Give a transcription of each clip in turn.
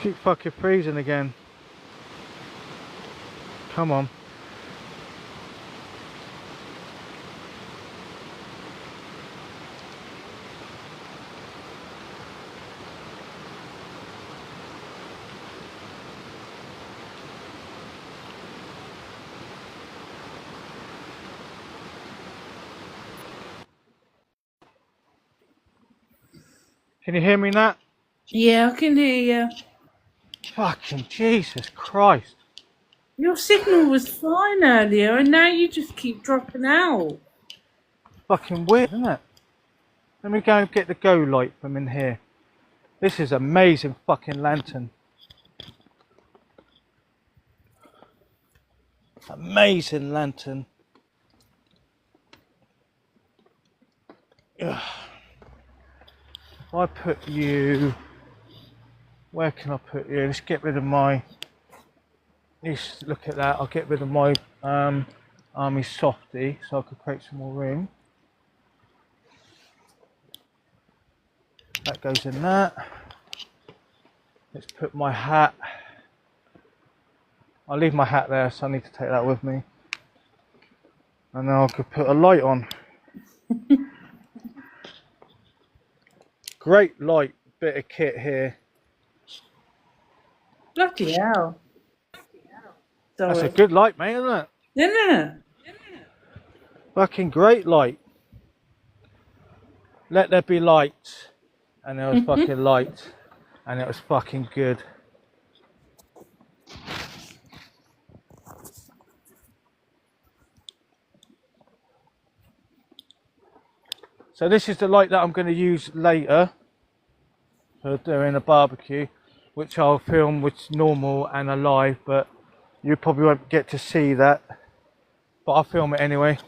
Keep fucking freezing again. Come on. Can you hear me, Nat? Yeah, I can hear you. Fucking Jesus Christ. Your signal was fine earlier and now you just keep dropping out. Fucking weird, isn't it? Let me go and get the go light from in here. This is amazing fucking lantern. Amazing lantern. Ugh. If I put you... Where can I put you? Let's get rid of my... Let's look at that. I'll get rid of my Army Softy so I can create some more room. That goes in that. Let's put my hat. I'll leave my hat there, so I need to take that with me. And then I could put a light on. Great light bit of kit here. Bloody hell. Sorry. That's a good light, mate, isn't it? Isn't it? Fucking great light. Let there be light. And there was fucking light. And it was fucking good. So this is the light that I'm going to use later for doing a barbecue, which I'll film with normal and alive, but you probably won't get to see that. But I'll film it anyway,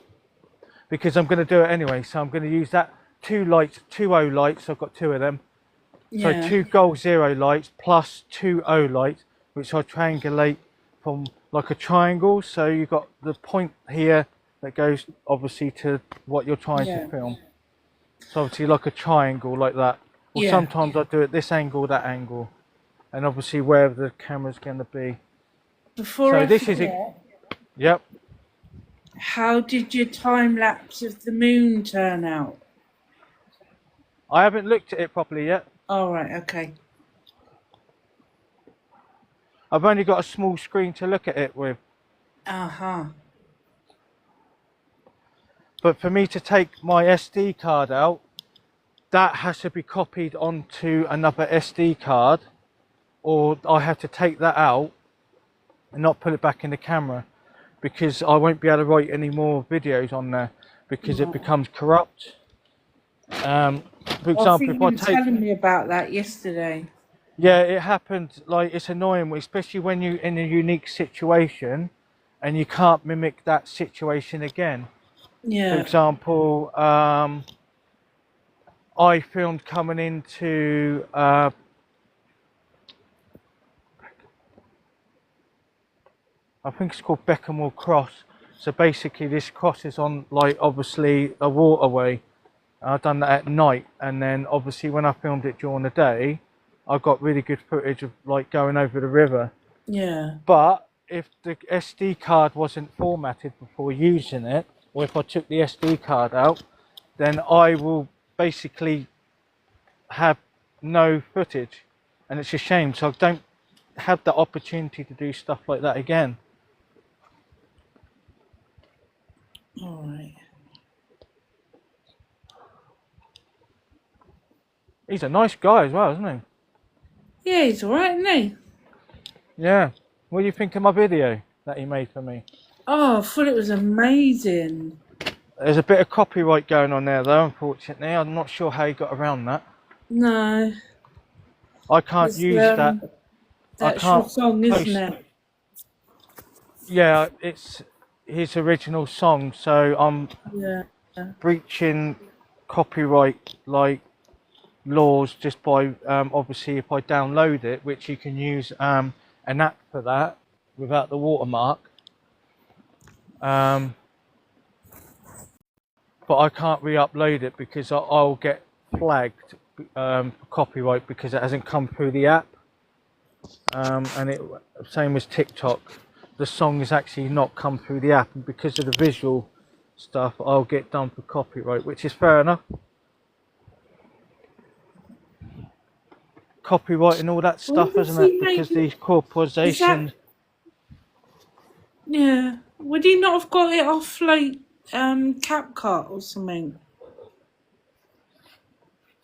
because I'm going to do it anyway. So I'm going to use that two lights, 2O lights. I've got two of them. Yeah. So 2 gold 0 lights plus 2 O lights, which I'll triangulate from like a triangle. So you've got the point here that goes obviously to what you're trying to film. So obviously like a triangle like that. Or sometimes I do it this angle, that angle. And obviously wherever the camera's going to be. Before So I this forget, is it. Yep. how did your time lapse of the moon turn out? I haven't looked at it properly yet. All right, okay. I've only got a small screen to look at it with. Uh-huh. But for me to take my SD card out, that has to be copied onto another SD card, or I have to take that out and not put it back in the camera, because I won't be able to write any more videos on there because it becomes corrupt. For example, I think if you I were take... telling me about that yesterday. Yeah, it happened. Like, it's annoying, especially when you're in a unique situation and you can't mimic that situation again. Yeah. For example, I filmed coming into I think it's called Beckenwell Cross. So basically this cross is on, like, obviously a waterway. I've done that at night, and then obviously when I filmed it during the day, I got really good footage of like going over the river. Yeah. But if the SD card wasn't formatted before using it, or if I took the SD card out, then I will basically have no footage, and it's a shame. So I don't have the opportunity to do stuff like that again. All right. He's a nice guy as well, isn't he? Yeah, he's all right, isn't he? Yeah. What do you think of my video that he made for me? Oh, I thought it was amazing. There's a bit of copyright going on there though, unfortunately. I'm not sure how he got around that. No. I can't It's, use that. That's can't your song, isn't post- it? Yeah, it's his original song, so I'm Yeah. breaching copyright like laws just by obviously if I download it, which you can use an app for that without the watermark. But I can't re-upload it because I'll get flagged for copyright because it hasn't come through the app. and it same as TikTok. The song is actually not come through the app, and because of the visual stuff, I'll get done for copyright, which is fair enough. Copyright and all that stuff, Would isn't he it? Because maybe- these corporations. Yeah. Would he not have got it off like CapCut or something?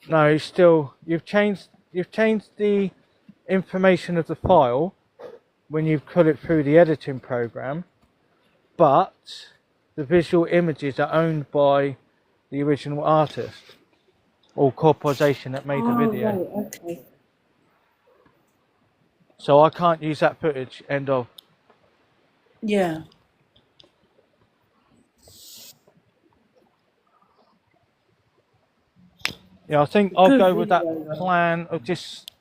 No, still you've changed the information of the file when you put it through the editing program, but the visual images are owned by the original artist or corporation that made the video. Right, okay. So I can't use that footage. End of. Yeah. Yeah, I think I'll Good go with that video, though. plan of just.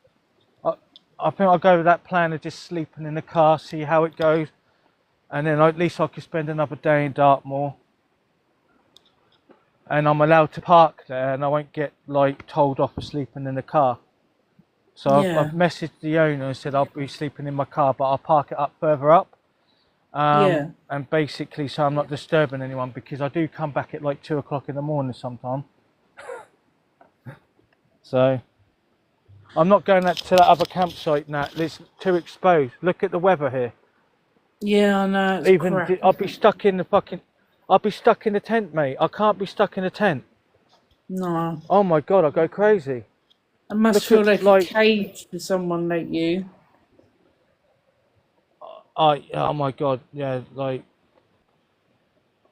I think I'll go with that plan of just sleeping in the car, see how it goes, and then at least I could spend another day in Dartmoor. And I'm allowed to park there, and I won't get like told off for sleeping in the car. So Yeah. I've messaged the owner and said I'll be sleeping in my car, but I'll park it up further up. Yeah. And basically, so I'm not disturbing anyone, because I do come back at like 2 o'clock in the morning sometime. So I'm not going to that other campsite now. It's too exposed. Look at the weather here. Yeah, I know. It's Even crap. I'll be stuck in the fucking. I'll be stuck in the tent, mate. I can't be stuck in a tent. No. Oh my god, I'll go crazy. It must Look feel at, like a cage for someone like you. Oh my god, yeah, like,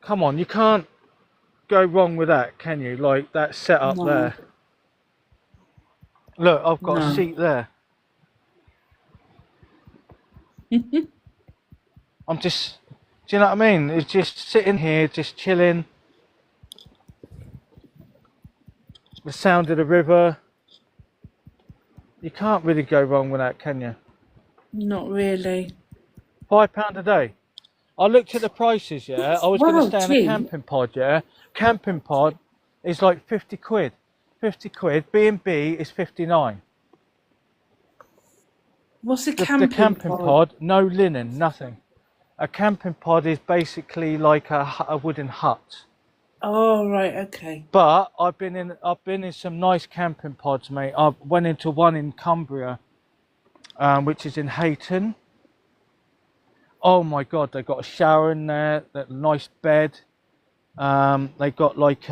come on, you can't go wrong with that, can you? Like that setup No. there. Look, I've got No. a seat there. I'm just, do you know what I mean? It's just sitting here, just chilling. The sound of the river. You can't really go wrong with that, can you? Not really. £5 a day. I looked at the prices, yeah. I was going to Wow, stay in a cheap. camping pod, yeah. Camping pod is like 50 quid. 50 quid. B&B is 59. What's a The camping pod, no linen, nothing. A camping pod is basically like a wooden hut. Oh, right, okay. But I've been in some nice camping pods, mate. I went into one in Cumbria, which is in Hayton. Oh my god, they got a shower in there, that nice bed. They got like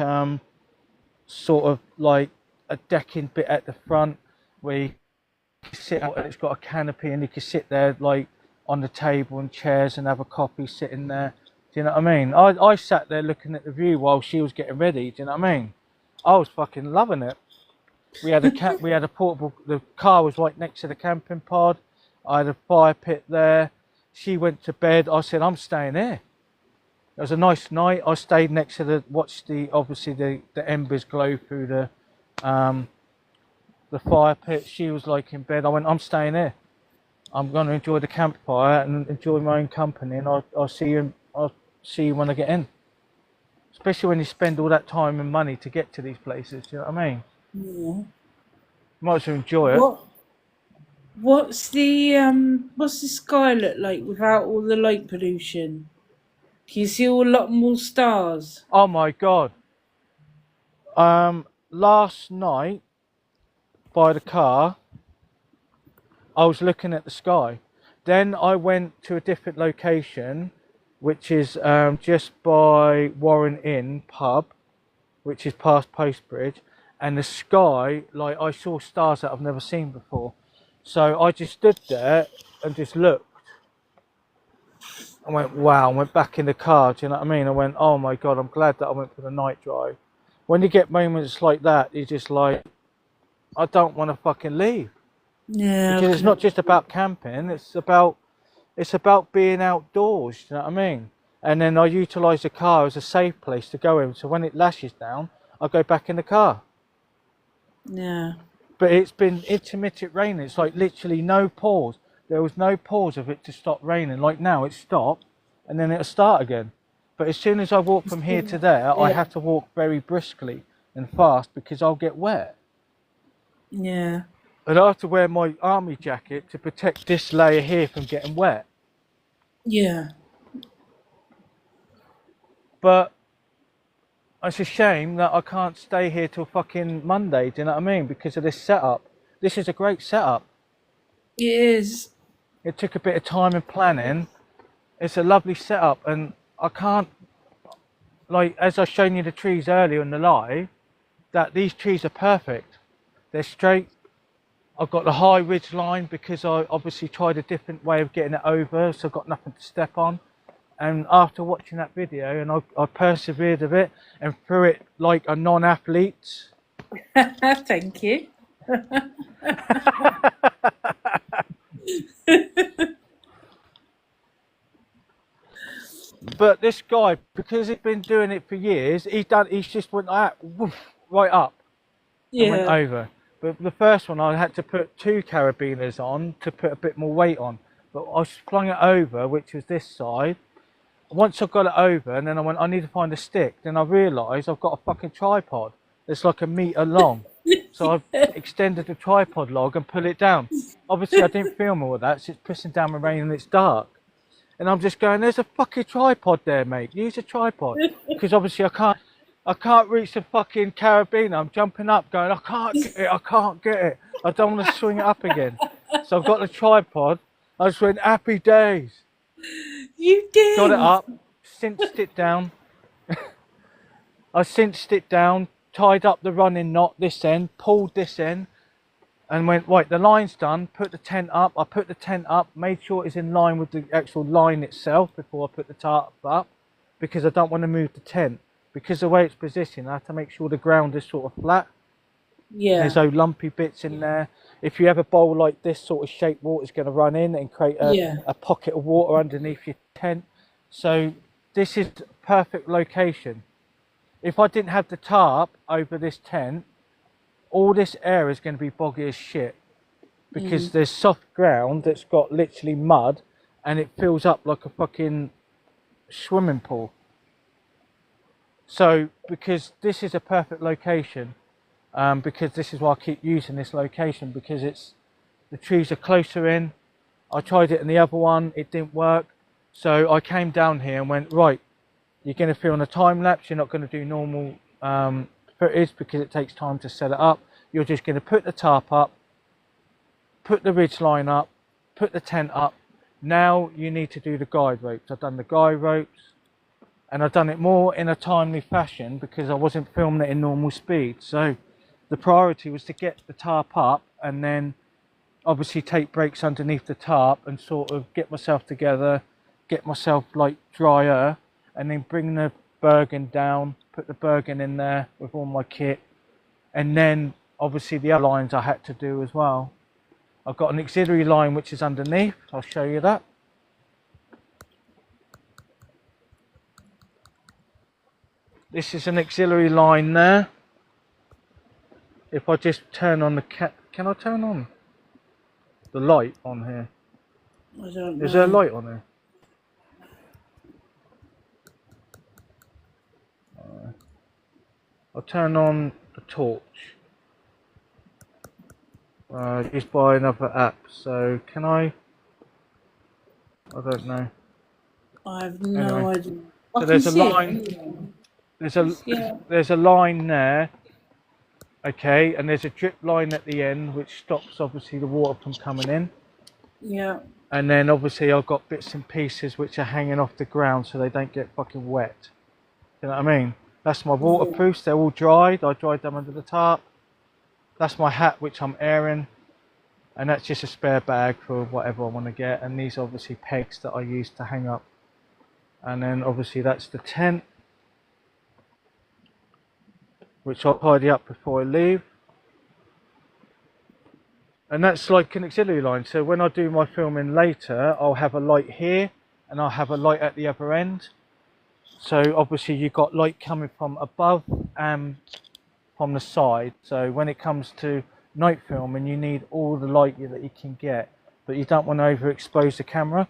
sort of like a decking bit at the front where you can sit out, and it's got a canopy, and you can sit there like on the table and chairs and have a coffee sitting there. Do you know what I mean? I sat there looking at the view while she was getting ready. Do you know what I mean? I was fucking loving it. We had a portable. The car was right next to the camping pod. I had a fire pit there. She went to bed. I said, I'm staying here. It was a nice night. I stayed next to watched the embers glow through the fire pit. She was like in bed. I went, I'm staying here. I'm going to enjoy the campfire and enjoy my own company, and I'll see you. I'll see you when I get in. Especially when you spend all that time and money to get to these places. Do you know what I mean? Yeah. Might as well enjoy it. What's the sky look like without all the light pollution? Can you see a lot more stars? Oh my god. Last night by the car, I was looking at the sky. Then I went to a different location, which is just by Warren Inn pub, which is past Postbridge, and the sky, like, I saw stars that I've never seen before. So I just stood there and just looked. I went, wow, and went back in the car. Do you know what I mean? I went, oh my god, I'm glad that I went for the night drive. When you get moments like that, you're just like, I don't want to fucking leave. Yeah. Because it's not just about camping, it's about being outdoors, you know what I mean? And then I utilise the car as a safe place to go in, so when it lashes down, I go back in the car. Yeah. But it's been intermittent raining, it's like literally no pause. There was no pause of it to stop raining. Like now, it stopped, and then it'll start again. But as soon as I walk from here to there, I have to walk very briskly and fast because I'll get wet. Yeah. And I have to wear my army jacket to protect this layer here from getting wet. Yeah. But it's a shame that I can't stay here till fucking Monday, do you know what I mean? Because of this setup. This is a great setup. It is. It took a bit of time and planning. It's a lovely setup, and I can't, like, as I shown you the trees earlier in the live, that these trees are perfect. They're straight. I've got the high ridge line because I obviously tried a different way of getting it over, so I've got nothing to step on. And after watching that video, and I persevered a bit and through it like a non-athlete. Thank you. But this guy, because he's been doing it for years, he's just went like that, woof, right up and went Yeah. over. But the first one, I had to put 2 carabiners on to put a bit more weight on. But I flung it over, which was this side. Once I got it over, and then I went, I need to find a stick. Then I realised I've got a fucking tripod that's like a metre long. So I've extended the tripod log and put it down. Obviously, I didn't film all of that, so it's pissing down the rain and it's dark. And I'm just going, there's a fucking tripod there, mate. Use a tripod. Because obviously I can't reach the fucking carabiner. I'm jumping up going, I can't get it. I don't want to swing it up again. So I've got the tripod. I just went, happy days. You did. Got it up, cinched it down. I cinched it down, tied up the running knot this end, pulled this end, and went, right, the line's done, put the tent up. I put the tent up, made sure it's in line with the actual line itself before I put the tarp up, because I don't want to move the tent. Because the way it's positioned, I have to make sure the ground is sort of flat. Yeah. There's no lumpy bits in there. If you have a bowl like this sort of shape, water's going to run in and create a pocket of water underneath your tent. So this is perfect location. If I didn't have the tarp over this tent, all this area is going to be boggy as shit, because there's soft ground that's got literally mud and it fills up like a fucking swimming pool. So because this is a perfect location, because this is why I keep using this location, because the trees are closer in. I tried it in the other one, it didn't work. So I came down here and went, right, you're going to film a time lapse, you're not going to do normal footage because it takes time to set it up. You're just going to put the tarp up, put the ridge line up, put the tent up. Now you need to do the guide ropes. I've done the guide ropes, and I've done it more in a timely fashion because I wasn't filming it in normal speed. So the priority was to get the tarp up and then obviously take breaks underneath the tarp and sort of get myself together, get myself like drier, and then bring the Bergen down, put the Bergen in there with all my kit, and then obviously the other lines I had to do as well. I've got an auxiliary line which is underneath, I'll show you that. This is an auxiliary line there. If I just turn on the can I turn on the light on here? I don't know. Is there a light on here? I'll turn on the torch. Used by another app. So can I don't know. I have no idea. So there's a line. There's a line there. Okay, and there's a drip line at the end which stops obviously the water from coming in. Yeah. And then obviously I've got bits and pieces which are hanging off the ground so they don't get fucking wet. You know what I mean? That's my waterproofs, they're all dried. I dried them under the tarp. That's my hat which I'm airing. And that's just a spare bag for whatever I want to get. And these are obviously pegs that I use to hang up. And then obviously that's the tent, which I'll tidy up before I leave. And that's like an auxiliary line. So when I do my filming later, I'll have a light here and I'll have a light at the other end. So obviously you've got light coming from above and from the side. So when it comes to night filming, you need all the light that you can get, but you don't want to overexpose the camera.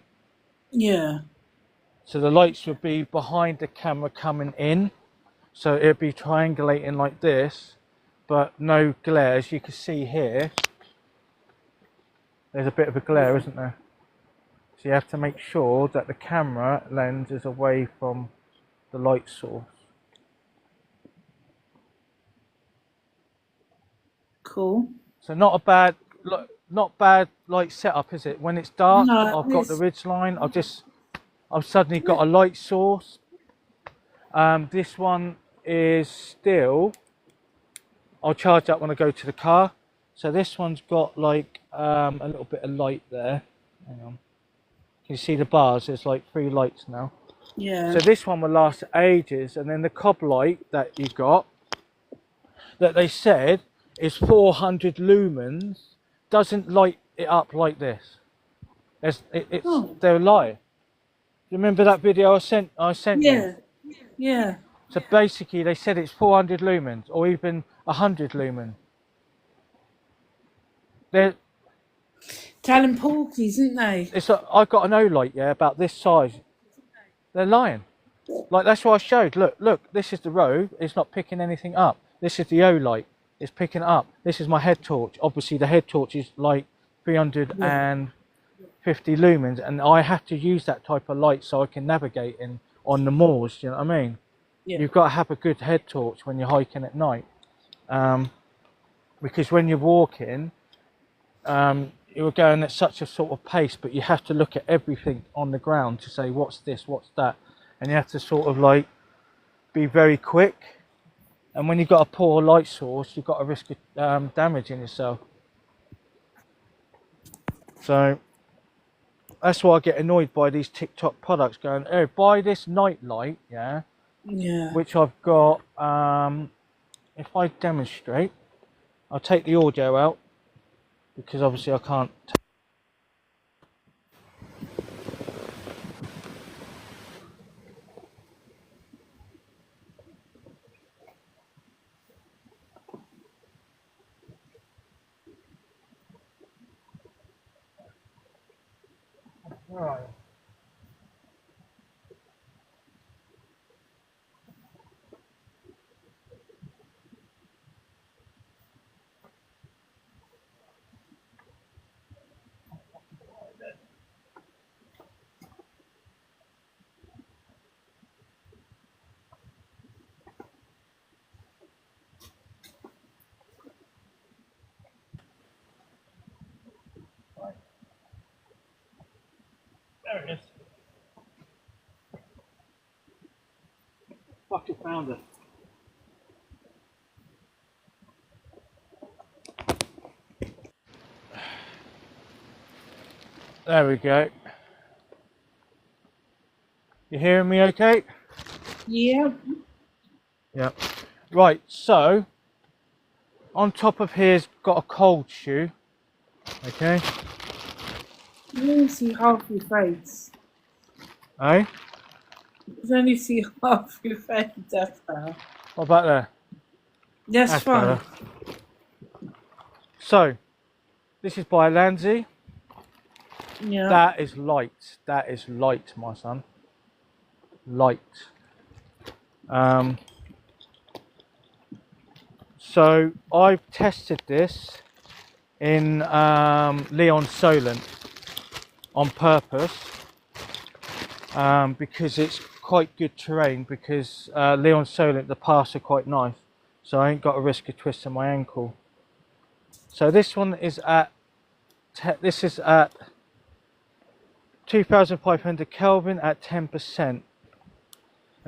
Yeah. So the lights would be behind the camera coming in. So it'd be triangulating like this, but no glare. As you can see here, there's a bit of a glare, isn't there? So you have to make sure that the camera lens is away from the light source. Cool. So not a bad, not bad light setup, is it? When it's dark, No, I've got the ridge line. I've suddenly got a light source. This one is still. I'll charge that when I go to the car. So this one's got like a little bit of light there. Hang on. Can you see the bars? There's like 3 lights now. yeah. So this one will last ages, and then the cob light that you got, that they said is 400 lumens, doesn't light it up like this. They're lying. You remember that video I sent Yeah. you? Yeah. So basically, they said it's 400 lumens or even 100 lumen. They're, Telling porkies, isn't they? I got an O light, yeah, about this size. They're lying. Like, that's what I showed. Look, this is the road. It's not picking anything up. This is the O light. It's picking it up. This is my head torch. Obviously, the head torch is like 350 lumens, and I have to use that type of light so I can navigate on the moors. You know what I mean? Yeah. You've got to have a good head torch when you're hiking at night, because when you're walking, you're going at such a sort of pace, but you have to look at everything on the ground to say what's this, what's that, and you have to sort of like be very quick. And when you've got a poor light source, you've got a risk of damaging yourself. So that's why I get annoyed by these TikTok products going, oh, buy this night light, yeah, Yeah. which I've got. If I demonstrate, I'll take the audio out because obviously I can't. Right. There it is. Fucking found it. There we go. You hearing me okay? Yeah. Yeah. Right, so on top of here's got a cold shoe. Okay. You only see half your face. Eh? You only see half your face, that's better. What about there? That's fine. better. So this is by Lanzi. Yeah. That is light. That is light, my son. Light. So I've tested this in Leon Solent on purpose because it's quite good terrain, because Leon Solent, the paths are quite nice, so I ain't got a risk of twisting my ankle. So this one is at 2500 Kelvin at 10%.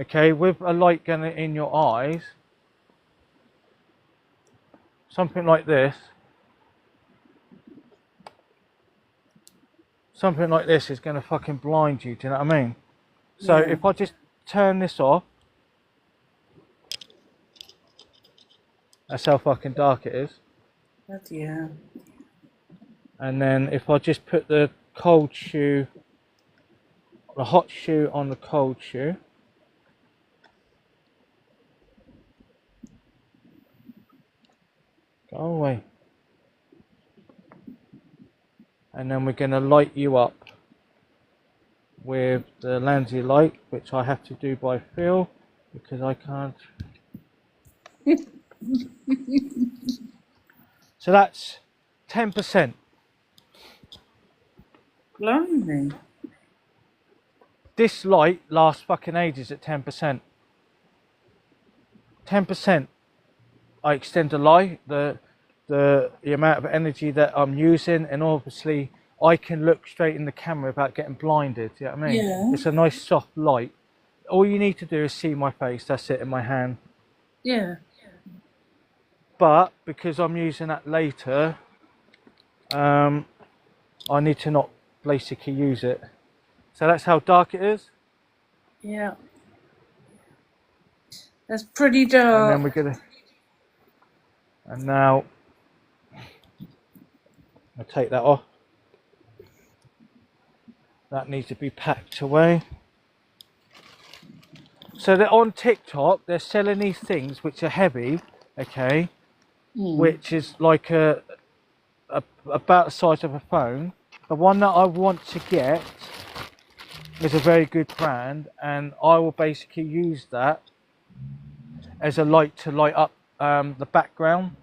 Okay, with a light gun in your eyes, something like this. Something like this is going to fucking blind you, do you know what I mean? So Yeah. if I just turn this off, that's how fucking dark it is. Yeah. And then if I just put the cold shoe, the hot shoe on the cold shoe. Go away. And then we're going to light you up with the Lanzi light, which I have to do by feel because I can't. So that's 10%. Blimey. This light lasts fucking ages at 10%. 10%. I extend the light, the amount of energy that I'm using, and obviously I can look straight in the camera without getting blinded. You know what I mean? Yeah. It's a nice soft light. All you need to do is see my face. That's it in my hand. Yeah. But because I'm using that later, I need to not basically use it. So that's how dark it is. Yeah. That's pretty And then dark. we're gonna. And now I'll take that off. That needs to be packed away. So they're on TikTok, they're selling these things which are heavy, okay, which is like about the size of a phone. The one that I want to get is a very good brand, and I will basically use that as a light to light up the background.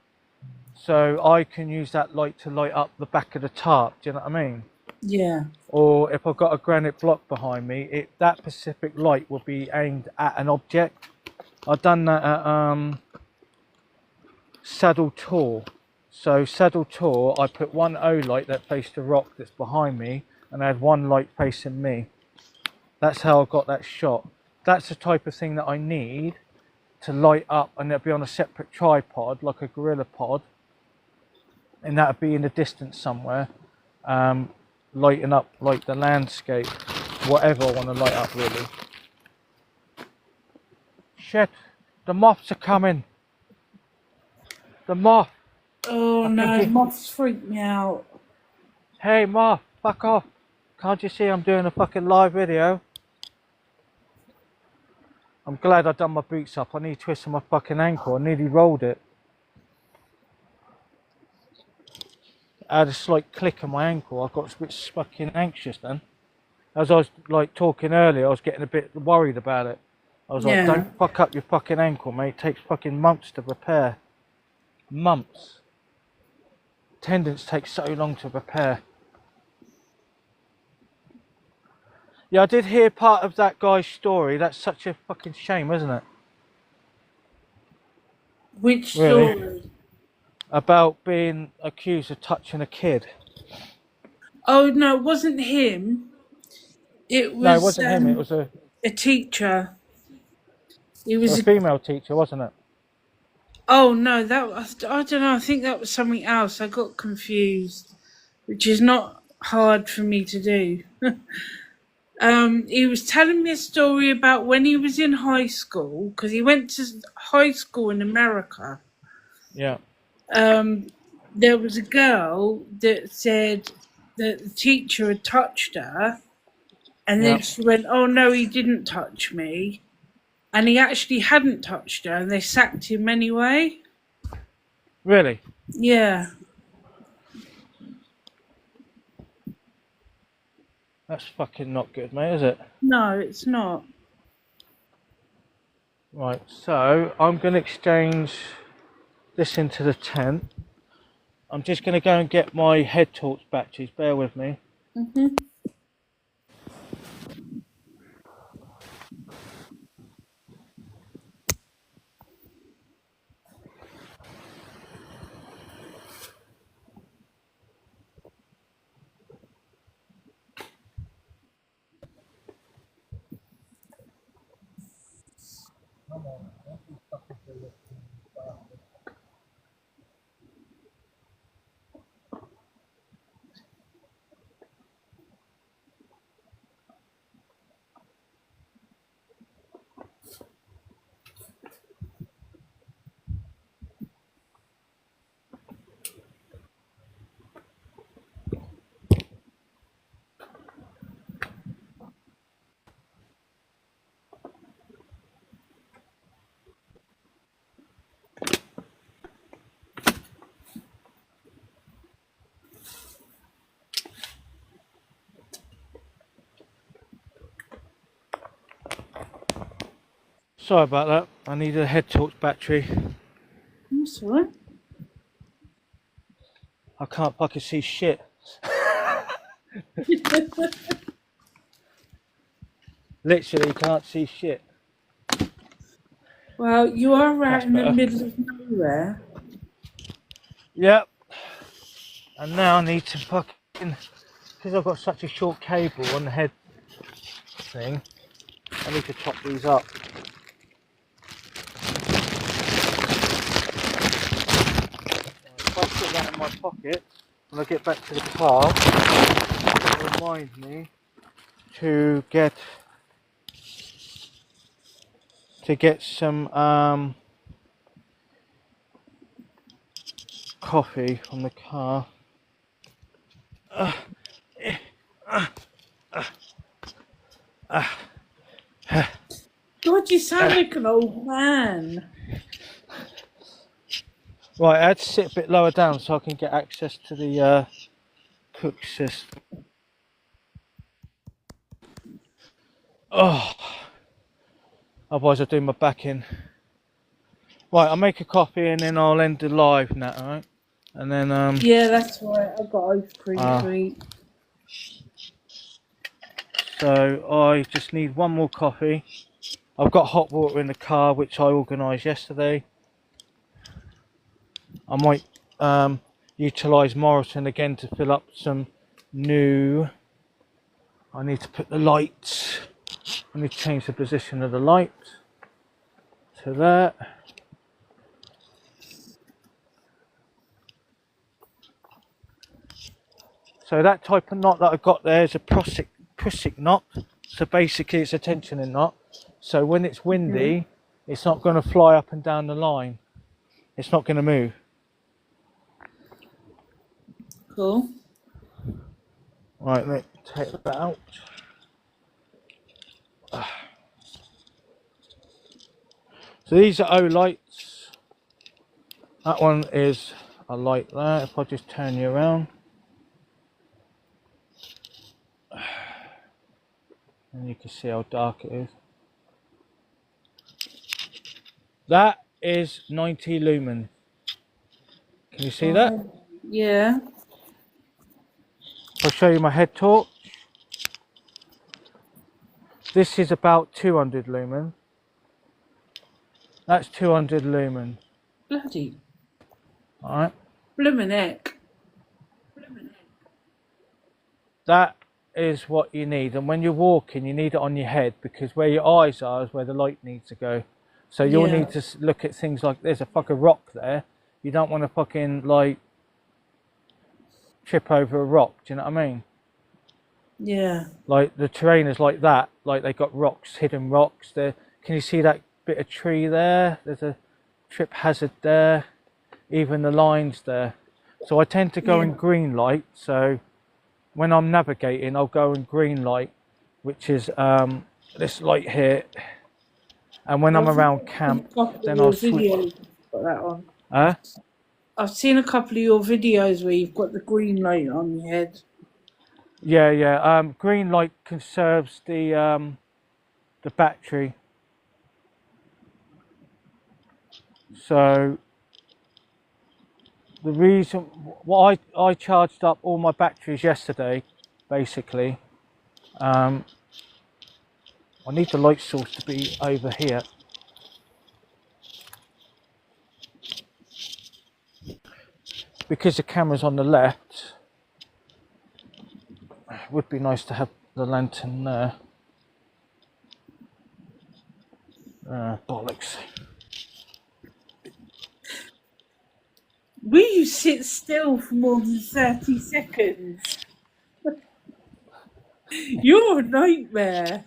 So I can use that light to light up the back of the tarp, do you know what I mean? Yeah. Or if I've got a granite block behind me, that specific light will be aimed at an object. I've done that at Saddle Tour. So Saddle Tour, I put one O light that faced the rock that's behind me, and I had one light facing me. That's how I got that shot. That's the type of thing that I need to light up, and it'll be on a separate tripod, like a Gorilla Pod, and that'll be in the distance somewhere. Lighting up like the landscape, whatever I want to light up really. Shit, the moths are coming. The moth. Oh no, moths freak me out. Hey moth, fuck off. Can't you see I'm doing a fucking live video? I'm glad I've done my boots up. I need to twist my fucking ankle. I nearly rolled it. I had a slight click on my ankle. I got a bit fucking anxious then. As I was like talking earlier, I was getting a bit worried about it. I was like, don't fuck up your fucking ankle, mate. It takes fucking months to repair. Months. Tendons take so long to repair. Yeah, I did hear part of that guy's story. That's such a fucking shame, isn't it? Which Really? story? About being accused of touching a kid. Oh no, it wasn't him. It was No, it wasn't him. It was a teacher. It was female teacher, wasn't it? Oh no, I don't know. I think that was something else. I got confused, which is not hard for me to do. He was telling me a story about when he was in high school, because he went to high school in America. Yeah. There was a girl that said that the teacher had touched her, and then she went, "Oh no, he didn't touch me," and he actually hadn't touched her, and they sacked him anyway. Really? Yeah. That's fucking not good, mate, is it? No, it's not. Right, so I'm going to exchange this into the tent. I'm just going to go and get my head torch batteries. Bear with me. Sorry about that. I need a head torch battery. That's all right. I can't fucking see shit. Literally can't see shit. Well, you are right That's in the better. middle of nowhere. Yep. And now I need to fucking, because I've got such a short cable on the head thing, I need to chop these up. If I put that in my pocket when I get back to the car, it'll remind me to get some coffee from the car. God, you sound like an old man. Right, I had to sit a bit lower down so I can get access to the cook system. Oh, otherwise I'll do my back in. Right, I'll make a coffee and then I'll end the live now, alright? And then Yeah, that's right. I've got ice cream to eat. So I just need one more coffee. I've got hot water in the car which I organised yesterday. I might utilise Morrison again to fill up some new. I need to put the lights. I need to change the position of the light to that. So that type of knot that I got there is a Prusik knot. So basically it's a tensioning knot. So when it's windy, it's not going to fly up and down the line. It's not going to move. Cool. Right, let's take that out. So these are O lights. That one is a light there. If I just turn you around. And you can see how dark it is. That is 90 lumen. Can you see that? Yeah. I'll show you my head torch. This is about 200 lumen. That's 200 lumen. Bloody. Alright. Bloomin' heck. That is what you need. And when you're walking, you need it on your head because where your eyes are is where the light needs to go. So you'll need to look at things like there's a fucking rock there. You don't want to fucking like trip over a rock. Do you know what I mean? Yeah. Like the terrain is like that. Like they got rocks, hidden rocks there. Can you see that bit of tree there? There's a trip hazard there. Even the lines there. So I tend to go in green light. So when I'm navigating, I'll go in green light, which is this light here. And when I'm around camp, then I'll switch. Got that on. Huh? I've seen a couple of your videos where you've got the green light on your head. Yeah, yeah. Green light conserves the battery. So the reason why I charged up all my batteries yesterday, basically, I need the light source to be over here. Because the camera's on the left, it would be nice to have the lantern there. Bollocks. Will you sit still for more than 30 seconds? You're a nightmare.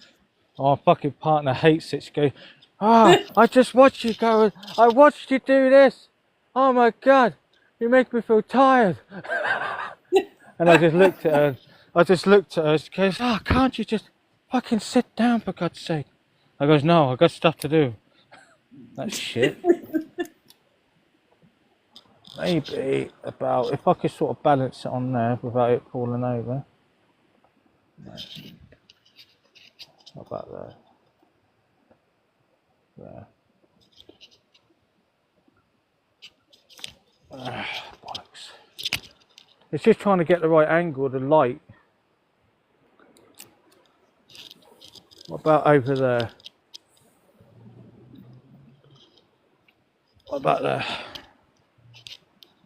Oh, my fucking partner hates it. She goes, I just watched you go. I watched you do this. Oh my God, you make me feel tired. And I just looked at her. She goes, can't you just fucking sit down for God's sake? I goes, no, I got stuff to do. That's shit. Maybe about, if I could sort of balance it on there without it falling over. What about there? There. Bollocks. It's just trying to get the right angle of the light. What about over there? What about there?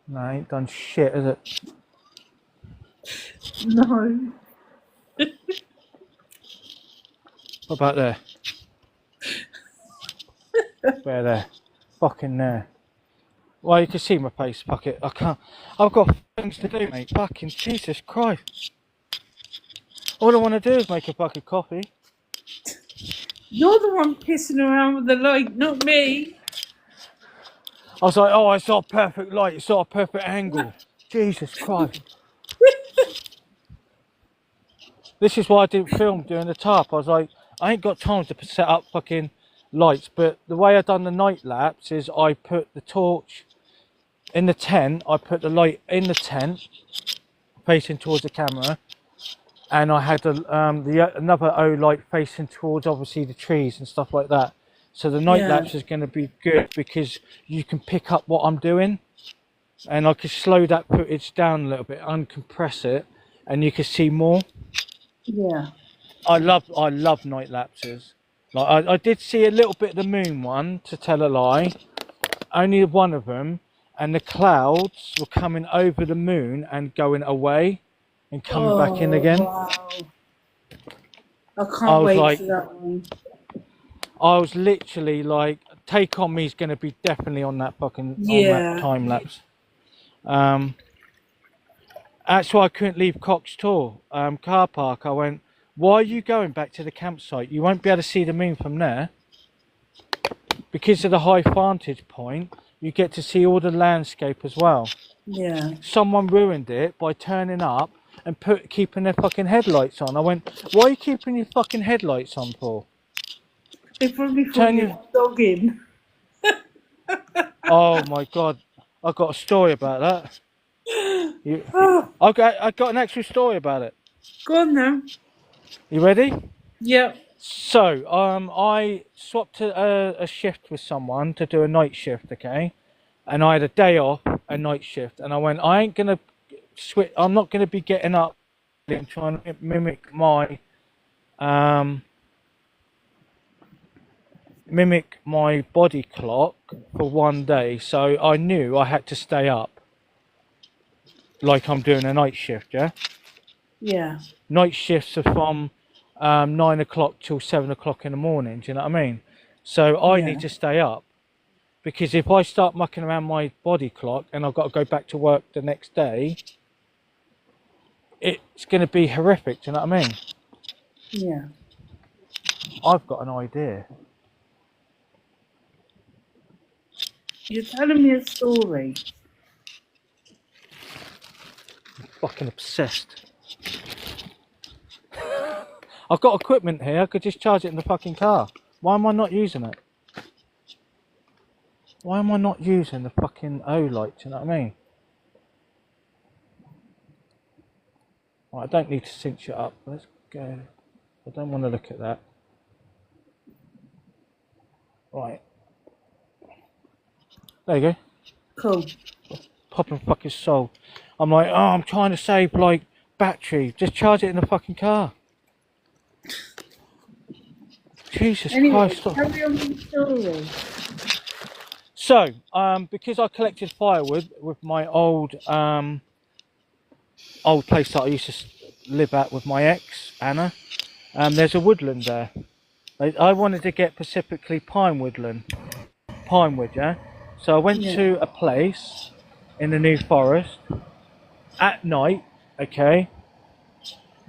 No, ain't done shit, is it? No. What about there? Where there? Fucking there. Well, you can see my face, fuck it. I can't. I've got things to do, mate. Fucking Jesus Christ. All I want to do is make a fucking coffee. You're the one pissing around with the light, not me. I was like, oh, it's not perfect light. It's not a perfect angle. Jesus Christ. This is why I didn't film during the tarp. I was like, I ain't got time to set up fucking lights. But the way I done the night lapse is I put the torch in the tent. I put the light in the tent, facing towards the camera, and I had another O light facing towards obviously the trees and stuff like that. So the night lapse is going to be good because you can pick up what I'm doing, and I can slow that footage down a little bit, uncompress it, and you can see more. Yeah. I love night lapses. Like I did see a little bit of the moon one, to tell a lie, only one of them, and the clouds were coming over the moon and going away and coming back in again. Wow. I can't wait for that one. I was literally like, Take On Me is going to be definitely on that fucking on that time lapse. That's why I couldn't leave Cox Tor car park. I went, why are you going back to the campsite? You won't be able to see the moon from there. Because of the high vantage point, you get to see all the landscape as well. Yeah. Someone ruined it by turning up and keeping their fucking headlights on. I went, why are you keeping your fucking headlights on for? They probably put your dog in. Oh my God, I've got a story about that. I got an actual story about it. Go on now. You ready? Yep. So, I swapped a shift with someone to do a night shift, okay? And I had a day off, a night shift, and I went, I ain't gonna switch. I'm not gonna be getting up and trying to mimic my body clock for one day. So I knew I had to stay up, like I'm doing a night shift, yeah. Yeah. Night shifts are from 9 o'clock till 7 o'clock in the morning. Do you know what I mean? So I need to stay up, because if I start mucking around my body clock and I've got to go back to work the next day, it's going to be horrific. Do you know what I mean? Yeah. I've got an idea. You're telling me a story. I'm fucking obsessed. I've got equipment here. I could just charge it in the fucking car. Why am I not using it? Why am I not using the fucking O light? Do you know what I mean? Right, I don't need to cinch it up. Let's go. I don't want to look at that. Right. There you go. Cool. Popping fucking soul. I'm like, oh, I'm trying to save like battery. Just charge it in the fucking car. Jesus Christ. Carry on with the story. So, because I collected firewood with my old place that I used to live at with my ex, Anna, there's a woodland there. I wanted to get specifically pinewood, yeah? So I went to a place in the New Forest at night, okay?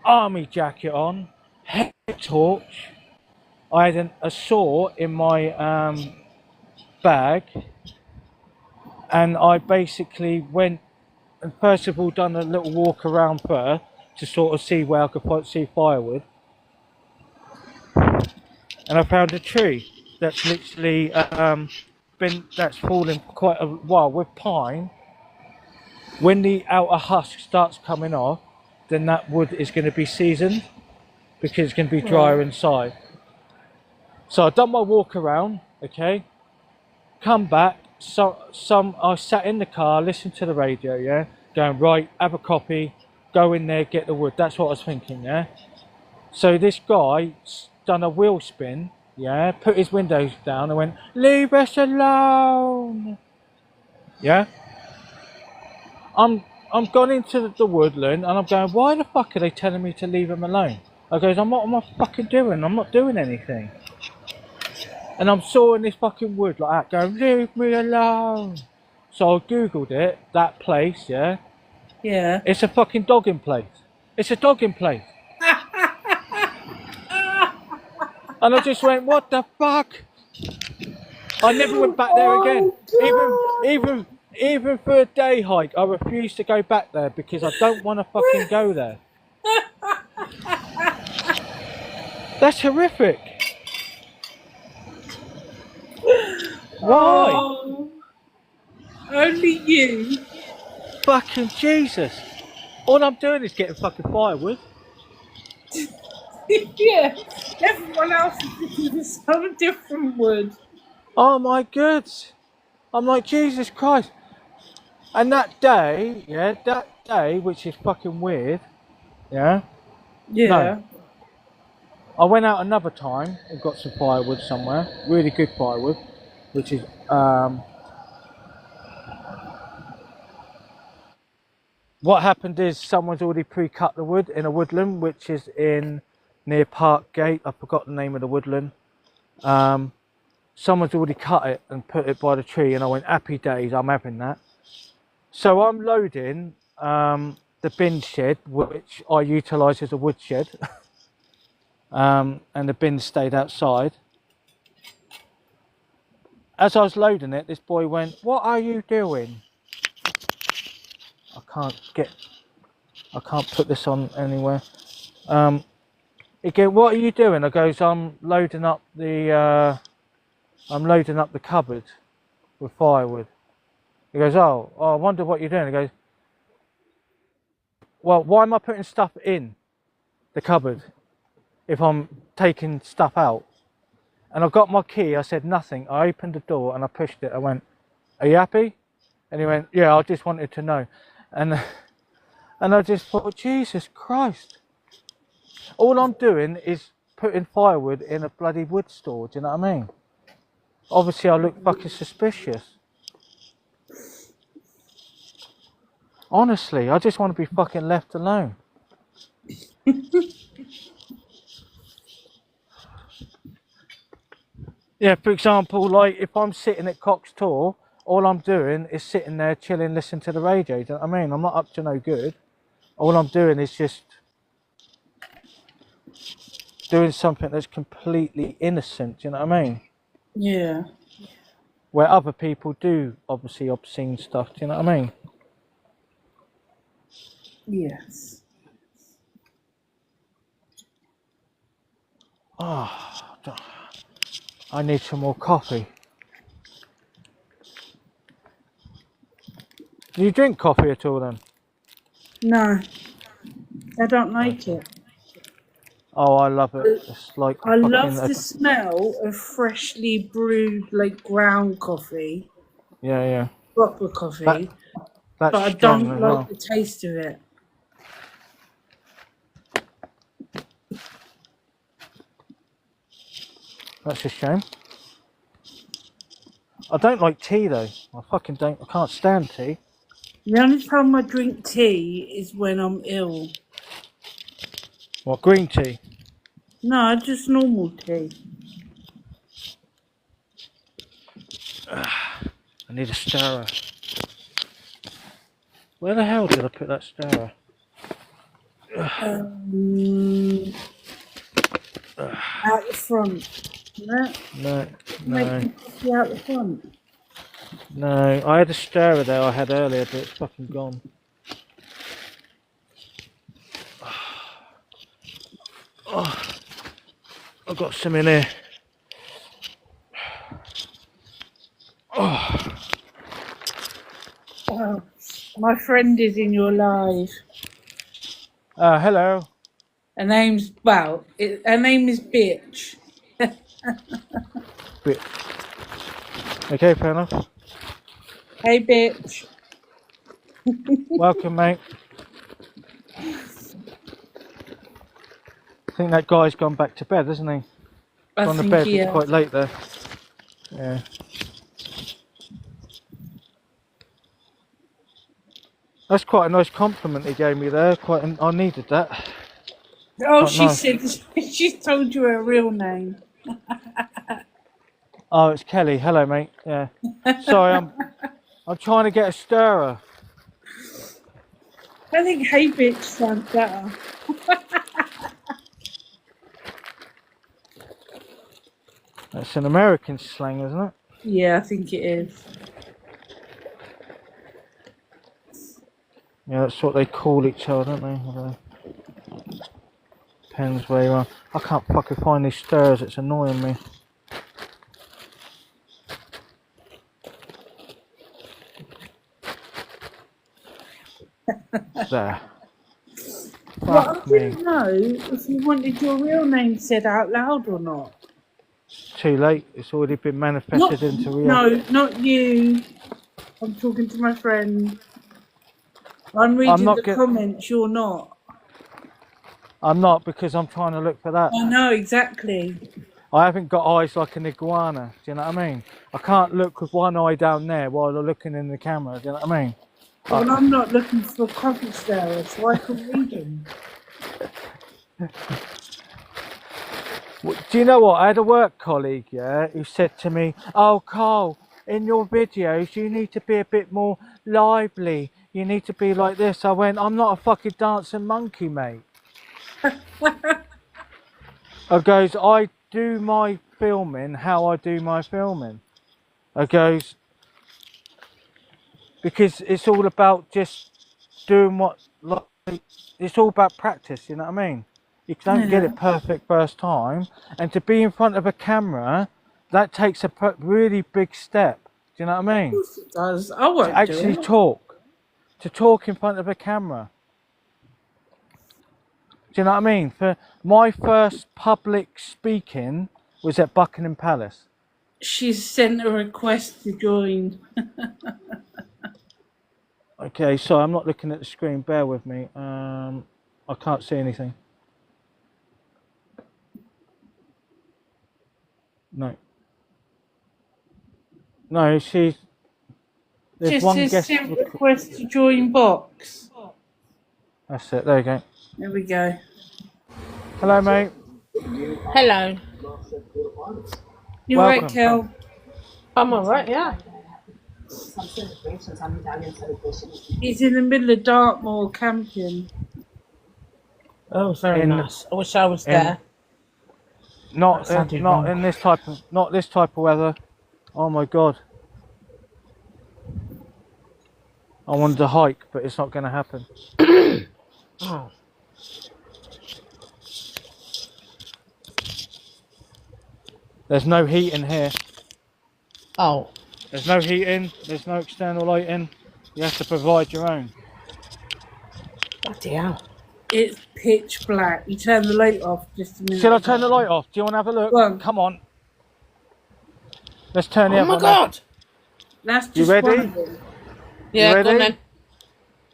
Army jacket on, head torch. I had a saw in my bag, and I basically went and first of all done a little walk around first to sort of see where I could see firewood, and I found a tree that's literally that's fallen for quite a while. With pine, when the outer husk starts coming off, then that wood is going to be seasoned because it's going to be drier inside. So I've done my walk around, okay, come back, I sat in the car, listened to the radio, yeah, going, right, have a coffee, go in there, get the wood. That's what I was thinking, yeah. So this guy done a wheel spin, yeah, put his windows down and went, "Leave us alone." Yeah. I'm gone into the woodland and I'm going, why the fuck are they telling me to leave him alone? I goes, what am I fucking doing? I'm not doing anything. And I'm sawing this fucking wood like that, going, leave me alone. So I googled it, that place, yeah. Yeah. It's a fucking dogging place. It's a dogging place. And I just went, what the fuck? I never went back there again. Even for a day hike, I refuse to go back there because I don't want to fucking go there. That's horrific. Why? Oh, only you. Fucking Jesus. All I'm doing is getting fucking firewood. Yeah. Everyone else is looking for some different wood. Oh my goods. I'm like, Jesus Christ. And that day, yeah, which is fucking weird, yeah. Yeah. No. I went out another time and got some firewood somewhere, really good firewood, which is what happened is someone's already pre-cut the wood in a woodland, which is in near Park Gate. I forgot the name of the woodland. Someone's already cut it and put it by the tree, and I went, happy days, I'm having that. So I'm loading the bin shed, which I utilise as a wood shed. And the bin stayed outside. As I was loading it, this boy went, what are you doing? I can't put this on anywhere. He goes, what are you doing? I goes, I'm loading up the cupboard with firewood. He goes, oh, I wonder what you're doing. He goes, well, why am I putting stuff in the cupboard if I'm taking stuff out? And I got my key, I said nothing. I opened the door and I pushed it. I went, are you happy? And he went, yeah, I just wanted to know. And I just thought, Jesus Christ. All I'm doing is putting firewood in a bloody wood store, do you know what I mean? Obviously I look fucking suspicious. Honestly, I just want to be fucking left alone. Yeah, for example, like if I'm sitting at Cox Tor, all I'm doing is sitting there chilling, listening to the radio. Do you know what I mean? I'm not up to no good. All I'm doing is just doing something that's completely innocent. Do you know what I mean? Yeah. Where other people do obviously obscene stuff. Do you know what I mean? Yes. Oh, I need some more coffee. Do you drink coffee at all then? No, I don't like it. Oh, I love it. It's like I love the smell of freshly brewed, like ground coffee. Yeah. Proper coffee. That's but I strong don't as like well. the taste of it. That's a shame. I don't like tea though. I fucking don't. I can't stand tea. The only time I drink tea is when I'm ill. What, green tea? No, just normal tea. I need a stirrer. Where the hell did I put that stirrer? Out the front. No. Making coffee out the front. No, I had a stirrer there I had earlier, but it's fucking gone. Oh, I've got some in here. Oh, my friend is in your live. Hello. Her name is Bitch. Bit. Okay, fair enough. Hey, Bitch. Welcome, mate. I think that guy's gone back to bed, hasn't he? I Gone to think bed. he It's has. quite late there. Yeah. That's quite a nice compliment he gave me there. I needed that. Oh, Quite she nice. said she told you her real name. Oh, it's Kelly. Hello, mate. Yeah. Sorry, I'm trying to get a stirrer. I think "Hey bitch" sounds better. That's an American slang, isn't it? Yeah, I think it is. Yeah, that's what they call each other, don't they? Although, depends where you are. I can't fucking find these stirrers. It's annoying me. There. Well, I Fuck me. didn't know if you wanted your real name said out loud or not. It's too late. It's already been manifested into reality. No, not you. I'm talking to my friend. I'm I'm reading not the comments. You're not. I'm not because I'm trying to look for that. I know exactly. I haven't got eyes like an iguana. Do you know what I mean? I can't look with one eye down there while I'm looking in the camera. Do you know what I mean? Well, I'm not looking for coffee stirrer, so I can read them. Do you know what? I had a work colleague, yeah, who said to me, "Oh, Carl, in your videos, you need to be a bit more lively. You need to be like this." I went, "I'm not a fucking dancing monkey, mate." I goes, "I do my filming how I do my filming." I goes, because it's all about just doing what, like, it's all about practice, you know what I mean? You don't get it perfect first time, and to be in front of a camera, that takes a really big step. Do you know what I mean? Of course it does. I won't To actually do it. talk in front of a camera. Do you know what I mean? For my first public speaking was at Buckingham Palace. She's sent a request to join. Okay, so I'm not looking at the screen. Bear with me. I can't see anything. No. No, there's Just one says guest. sent request to join box. That's it. There you go. There we go. Hello, mate. Hello. You Welcome. right, Kel? I'm alright, yeah. He's in the middle of Dartmoor camping. Oh, very In- nice. I wish I was there. Not That sounded not wrong. in this type of weather. Oh my god. I wanted to hike, but it's not going to happen. Oh. There's no heat in here. Oh. There's no heating. There's no external lighting. You have to provide your own. Bloody hell. It's pitch black. You turn the light off just a minute. Shall I turn the light off? Do you want to have a look? Go on. Come on. Let's turn it Oh up. my on god. That's You just ready? one of them. Yeah, ready? go on then.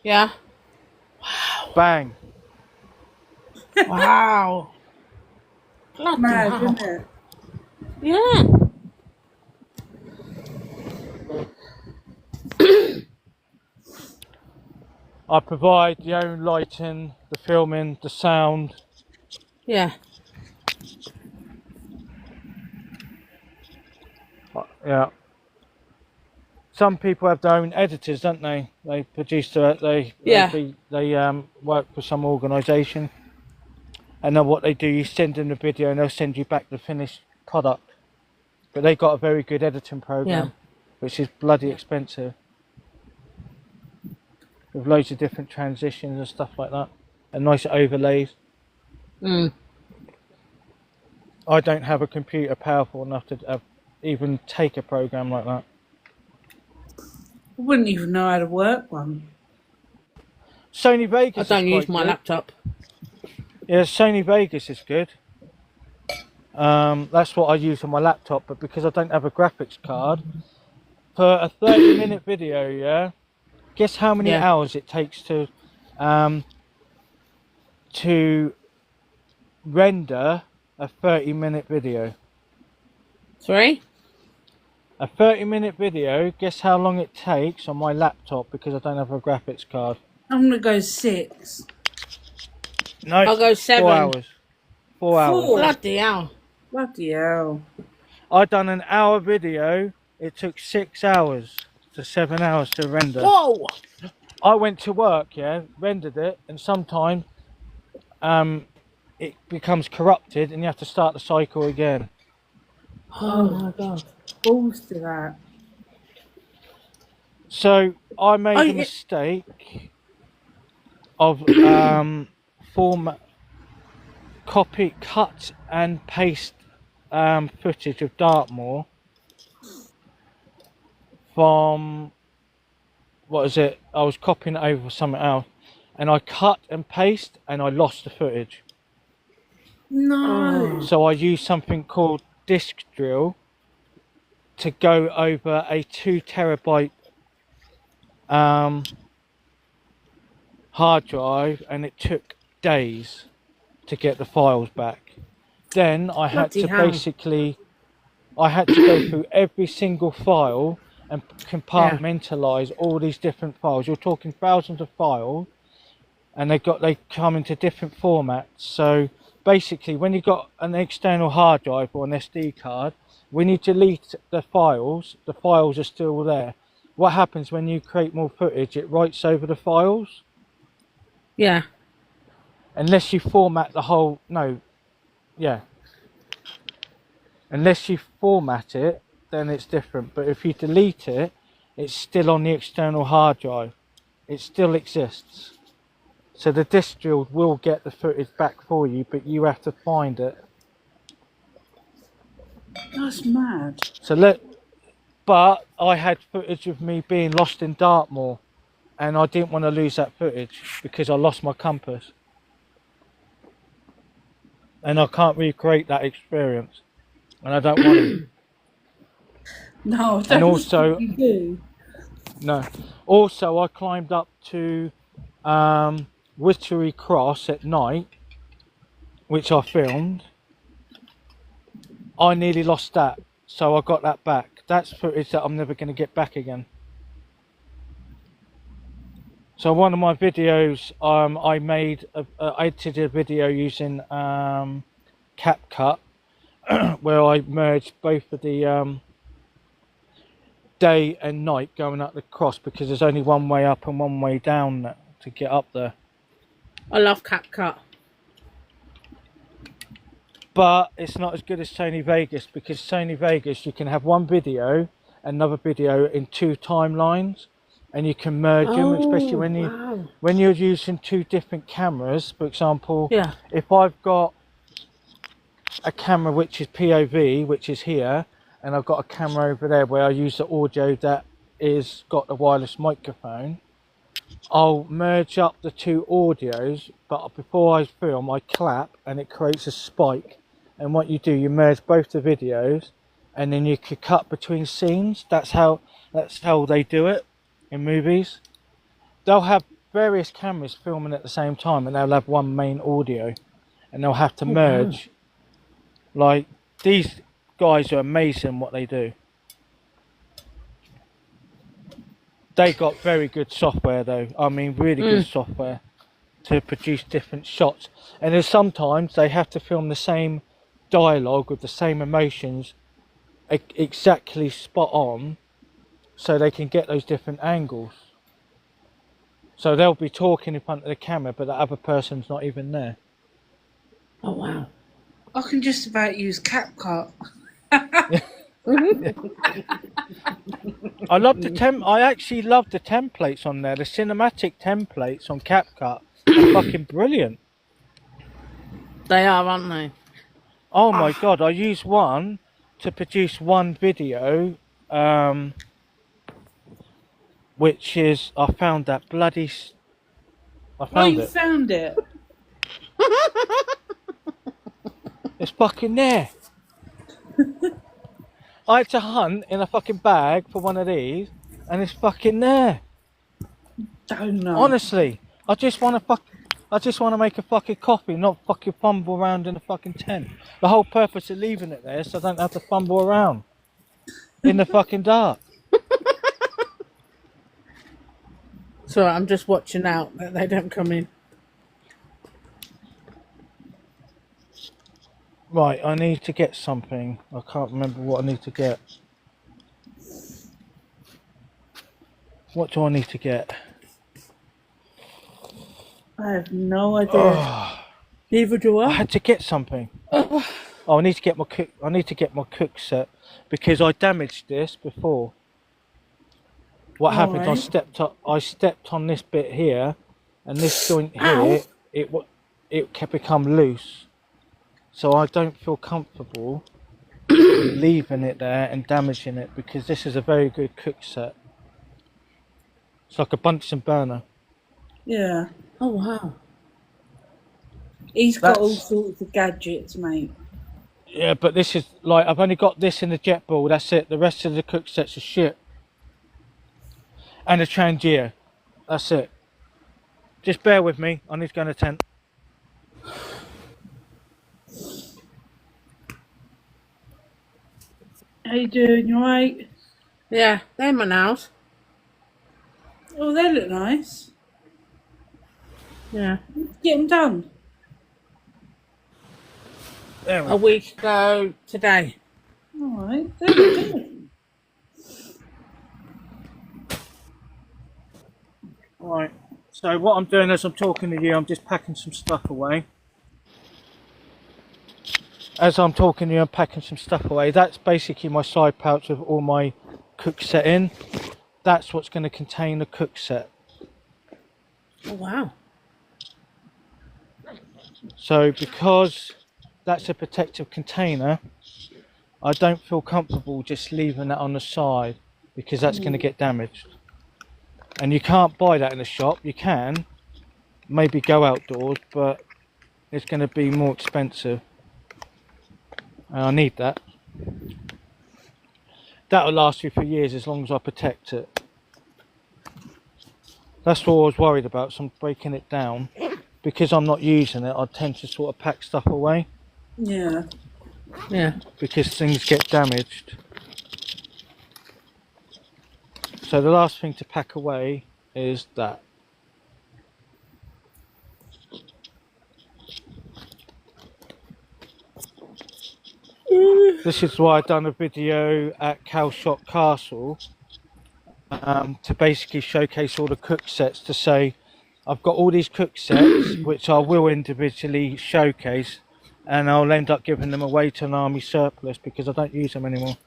Yeah. there. Bang. Wow. Bloody Mad, hell. isn't it? Yeah. I provide the own lighting, the filming, the sound. Yeah. Yeah. Some people have their own editors, don't they? They produce they work for some organisation, and then what they do, you send them the video, and they'll send you back the finished product. But they've got a very good editing program, Yeah. which is bloody expensive, with loads of different transitions and stuff like that, and nice overlays. Mm. I don't have a computer powerful enough to even take a program like that. I wouldn't even know how to work one. Sony I Vegas. don't is use quite my good. laptop. Yeah, Sony Vegas is good. That's what I use on my laptop, but because I don't have a graphics card, for a 30-minute video, yeah, guess how many Yeah. hours it takes to render a 30-minute video? 3. A 30-minute video, guess how long it takes on my laptop because I don't have a graphics card? I'm gonna go 6. No, I'll go 7. 4 hours. 4 hours. Four. Bloody hell. Bloody hell. I done an hour video. It took 6 hours to 7 hours to render. Whoa! I went to work, yeah, rendered it, and sometimes it becomes corrupted and you have to start the cycle again. Oh my god. Balls to that. So I made Oh, a yeah. mistake of cut and paste footage of Dartmoor from, what is it? I was copying it over for something else, and I cut and paste, and I lost the footage. No. So I used something called Disk Drill to go over a 2 terabyte hard drive, and it took days to get the files back. Then I had Bloody to hell. basically, I had to go through every single file and compartmentalize all these different files. You're talking thousands of files, and they come into different formats. So basically, when you've got an external hard drive or an SD card, when you delete the files are still there. What happens when you create more footage? It writes over the files. Yeah. Unless you format the whole, unless you format it, then it's different. But if you delete it, it's still on the external hard drive. It still exists. So the disk drill will get the footage back for you, but you have to find it. That's mad. But I had footage of me being lost in Dartmoor, and I didn't want to lose that footage because I lost my compass. And I can't recreate that experience, and I don't want to. No, And that's also- what you do. No. Also, I climbed up to Wittery Cross at night, which I filmed. I nearly lost that, so I got that back. That's footage that I'm never going to get back again. So one of my videos, I edited a video using CapCut, where I merged both of the day and night going up the cross, because there's only one way up and one way down to get up there. I love CapCut. But it's not as good as Sony Vegas, because Sony Vegas you can have one video, another video in 2 timelines, and you can merge them, especially when you're using 2 different cameras. For example, Yeah. if I've got a camera which is POV, which is here, and I've got a camera over there where I use the audio that is got the wireless microphone, I'll merge up the 2 audios, but before I film I clap and it creates a spike, and what you do, you merge both the videos and then you could cut between scenes. That's how they do it in movies. They'll have various cameras filming at the same time, and they'll have one main audio, and they'll have to merge. Like, these guys are amazing what they do. They got very good software though. I mean, really good software to produce different shots. And there's sometimes they have to film the same dialogue with the same emotions exactly spot on, so they can get those different angles. So they'll be talking in front of the camera, but the other person's not even there. Oh wow. I can just about use CapCut. I actually love the templates on there. The cinematic templates on CapCut are fucking brilliant. They are, aren't they? Oh my god, I used one to produce one video, which is, I found that bloody, I Oh, found you it. found it. It's fucking there. I had to hunt in a fucking bag for one of these, and it's fucking there. Don't know. Honestly, I just want to I just want to make a fucking copy, not fucking fumble around in the fucking tent. The whole purpose of leaving it there is so I don't have to fumble around in the fucking dark. So I'm just watching out that they don't come in. Right, I need to get something. I can't remember what I need to get. What do I need to get? I have no idea. Neither do I I. had to get something. Oh, I need to get my cook. I need to get my cook set because I damaged this before. What happened? I Alright. stepped on this bit here, and this joint Ow. here. It can become loose, so I don't feel comfortable leaving it there and damaging it because this is a very good cook set. It's like a Bunsen burner. Yeah. Oh wow. He's got all That's- sorts of gadgets, mate. Yeah, but this is like I've only got this in the jet ball. That's it. The rest of the cook sets are shit. And a Trangia. That's it. Just bear with me. I need to go in the tent. How you doing? You alright? Yeah, they're my nails. Oh, they look nice. Yeah. Get them done. There we A week ago today. Alright, they look good. Right. So what I'm doing as I'm talking to you, I'm just packing some stuff away. As I'm talking to you, I'm packing some stuff away. That's basically my side pouch with all my cook set in. That's what's going to contain the cook set. Oh wow. So because that's a protective container, I don't feel comfortable just leaving that on the side because that's going to get damaged. And you can't buy that in a shop. You can maybe go outdoors, but it's going to be more expensive. And I need that. That'll last you for years as long as I protect it. That's what I was worried about, so I'm breaking it down. Because I'm not using it, I tend to sort of pack stuff away Yeah. Yeah. because things get damaged. So the last thing to pack away is that. This is why I've done a video at Calshot Castle to basically showcase all the cook sets to say I've got all these cook sets which I will individually showcase and I'll end up giving them away to an army surplus because I don't use them anymore.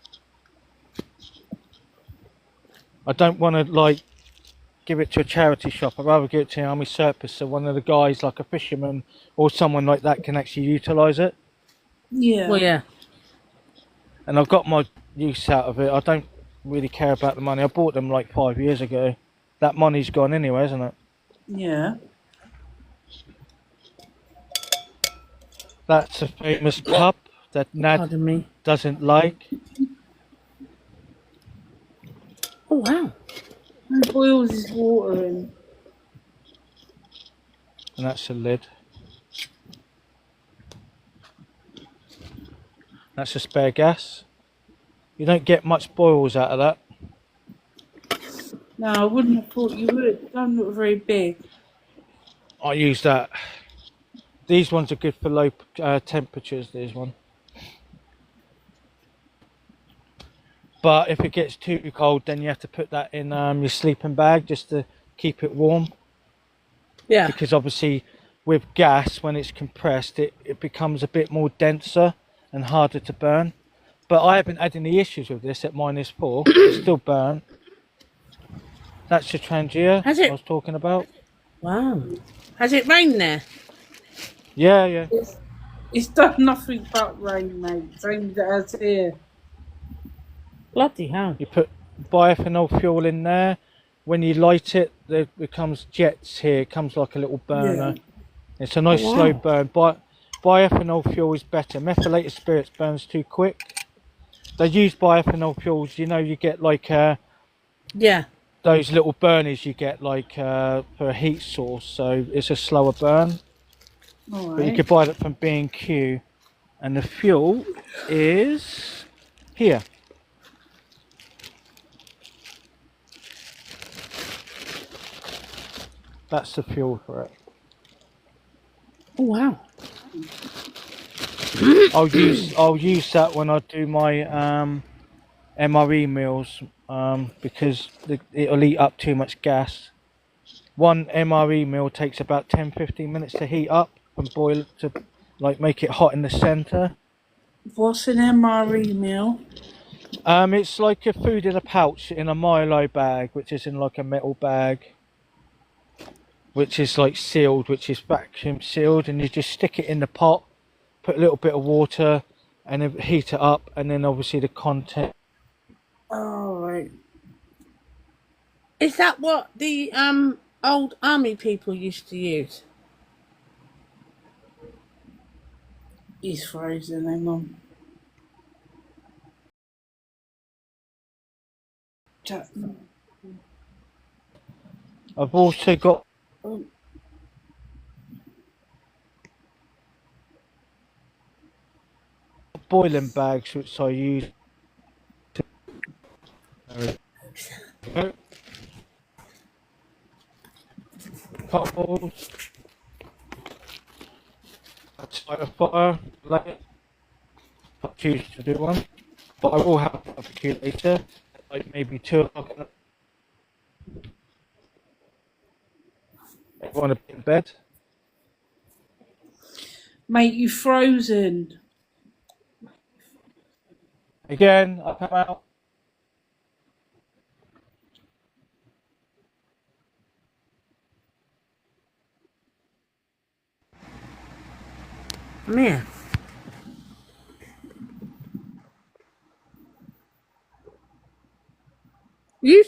I don't want to like give it to a charity shop. I'd rather give it to an army surplus so one of the guys like a fisherman or someone like that can actually utilise it. Yeah. Well, yeah. And I've got my use out of it. I don't really care about the money. I bought them like 5 years ago. That money's gone anyway, isn't it? Yeah. That's a famous cup that Nad Pardon me. doesn't like. Oh wow. And boils his water in. And that's a lid. That's a spare gas. You don't get much boils out of that. No, I wouldn't have thought you would. They don't look very big. I use that. These ones are good for low temperatures, these one. But if it gets too cold, then you have to put that in your sleeping bag just to keep it warm. Yeah. Because obviously with gas, when it's compressed, it becomes a bit more denser and harder to burn. But I haven't had any issues with this at -4. It's still burn. That's the Trangia Has it? I was talking about. Wow. Has it rained there? Yeah, yeah. It's done nothing but rain, mate. Same as it has here. Bloody hell. You put bioethanol fuel in there. When you light it, there becomes jets here. It comes like a little burner. It's a nice Oh, wow. slow burn. Bioethanol fuel is better. Methylated spirits burns too quick. They use bioethanol fuels. You know, you get like Yeah. those little burners you get like for a heat source, so it's a slower burn. All But you right. could buy that from B&Q, and the fuel is here. That's the fuel for it. Oh wow. I'll use that when I do my MRE meals because it'll eat up too much gas. One MRE meal takes about 10-15 minutes to heat up and boil to like make it hot in the center. What's an MRE meal? It's like a food in a pouch in a Milo bag, which is in like a metal bag, which is like sealed, which is vacuum sealed, and you just stick it in the pot, put a little bit of water, and then heat it up, and then obviously the content. All right. Is that what the old army people used to use? He's frozen. Hang on. I've also got Oh, boiling bags which I use. Potholes. I start a fire later. I choose to do one, but I will have a barbecue later, like maybe 2 o'clock. Everyone in bed. mate, you frozen. Again, I come out. I'm here. You